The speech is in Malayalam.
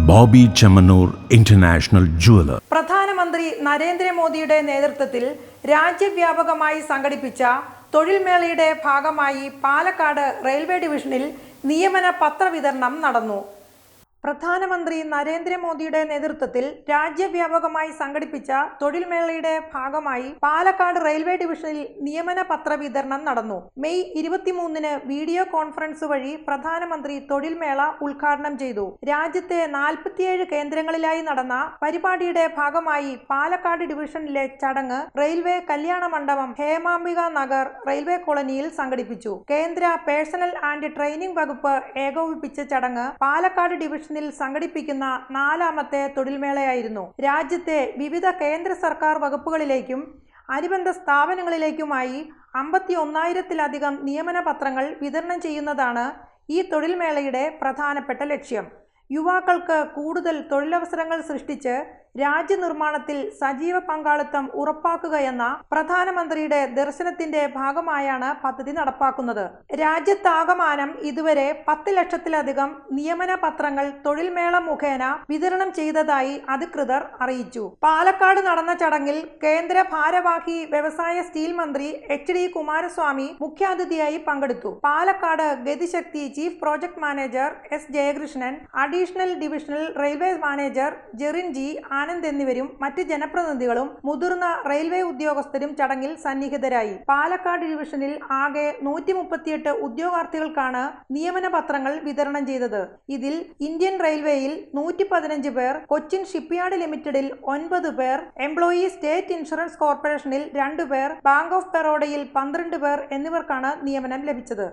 Bobby Chemmanur international jeweller. പ്രധാനമന്ത്രി നരേന്ദ്രമോദിയുടെ നേതൃത്വത്തിൽ രാജ്യവ്യാപകമായി സംഘടിപ്പിച്ച തൊഴിൽ മേളയുടെ ഭാഗമായി പാലക്കാട് റെയിൽവേ ഡിവിഷനിൽ നിയമന പത്ര വിതരണം നടന്നു. പ്രധാനമന്ത്രി നരേന്ദ്രമോദിയുടെ നേതൃത്വത്തിൽ രാജ്യവ്യാപകമായി സംഘടിപ്പിച്ച തൊഴിൽ മേളയുടെ ഭാഗമായി പാലക്കാട് റെയിൽവേ ഡിവിഷനിൽ നിയമന പത്ര വിതരണം നടന്നു. മെയ് 23-ന് വീഡിയോ കോൺഫറൻസ് വഴി പ്രധാനമന്ത്രി തൊഴിൽ മേള ഉദ്ഘാടനം ചെയ്തു. രാജ്യത്തെ 47 കേന്ദ്രങ്ങളിലായി നടന്ന പരിപാടിയുടെ ഭാഗമായി പാലക്കാട് ഡിവിഷനിലെ ചടങ്ങ് റെയിൽവേ കല്യാണ മണ്ഡപം ഹേമാംബിക നഗർ റെയിൽവേ കോളനിയിൽ സംഘടിപ്പിച്ചു. കേന്ദ്ര പേഴ്സണൽ ആൻഡ് ട്രെയിനിംഗ് വകുപ്പ് ഏകോപിപ്പിച്ച ചടങ്ങ് പാലക്കാട് ഡിവിഷൻ സംഘടിപ്പിക്കുന്ന 4ാമത്തെ തൊഴിൽമേളയായിരുന്നു. രാജ്യത്തെ വിവിധ കേന്ദ്ര സർക്കാർ വകുപ്പുകളിലേക്കും അനുബന്ധ സ്ഥാപനങ്ങളിലേക്കുമായി 51,000-ത്തിലധികം നിയമന പത്രങ്ങൾ വിതരണം ചെയ്യുന്നതാണ് ഈ തൊഴിൽമേളയുടെ പ്രധാനപ്പെട്ട ലക്ഷ്യം. യുവാക്കൾക്ക് കൂടുതൽ തൊഴിലവസരങ്ങൾ സൃഷ്ടിച്ച് രാജ്യനിർമ്മാണത്തിൽ സജീവ പങ്കാളിത്തം ഉറപ്പാക്കുകയെന്ന പ്രധാനമന്ത്രിയുടെ ദർശനത്തിന്റെ ഭാഗമായാണ് പദ്ധതി നടപ്പാക്കുന്നത്. രാജ്യത്താകമാനം ഇതുവരെ 10 ലക്ഷത്തിലധികം നിയമന പത്രങ്ങൾ തൊഴിൽമേള മുഖേന വിതരണം ചെയ്തതായി അധികൃതർ അറിയിച്ചു. പാലക്കാട് നടന്ന ചടങ്ങിൽ കേന്ദ്ര ഭാരവാഹി വ്യവസായ സ്റ്റീൽ മന്ത്രി HD കുമാരസ്വാമി മുഖ്യാതിഥിയായി പങ്കെടുത്തു. Palakkad Gati Shakti chief project manager S Jayakrishnan, additional divisional railway manager Jerin G Anand എന്നിവരും മറ്റ് ജനപ്രതിനിധികളും മുതിർന്ന റെയിൽവേ ഉദ്യോഗസ്ഥരും ചടങ്ങിൽ സന്നിഹിതരായി. പാലക്കാട് ഡിവിഷനിൽ ആകെ 138 ഉദ്യോഗാർത്ഥികൾക്കാണ് നിയമന പത്രങ്ങൾ വിതരണം ചെയ്തത്. ഇതിൽ ഇന്ത്യൻ റെയിൽവേയിൽ 115 പേർ, കൊച്ചിൻ ഷിപ്പ്യാർഡ് ലിമിറ്റഡിൽ 9 പേർ, എംപ്ലോയീസ് സ്റ്റേറ്റ് ഇൻഷുറൻസ് കോർപ്പറേഷനിൽ 2 പേർ, ബാങ്ക് ഓഫ് ബറോഡയിൽ 12 പേർ എന്നിവർക്കാണ് നിയമനം ലഭിച്ചത്.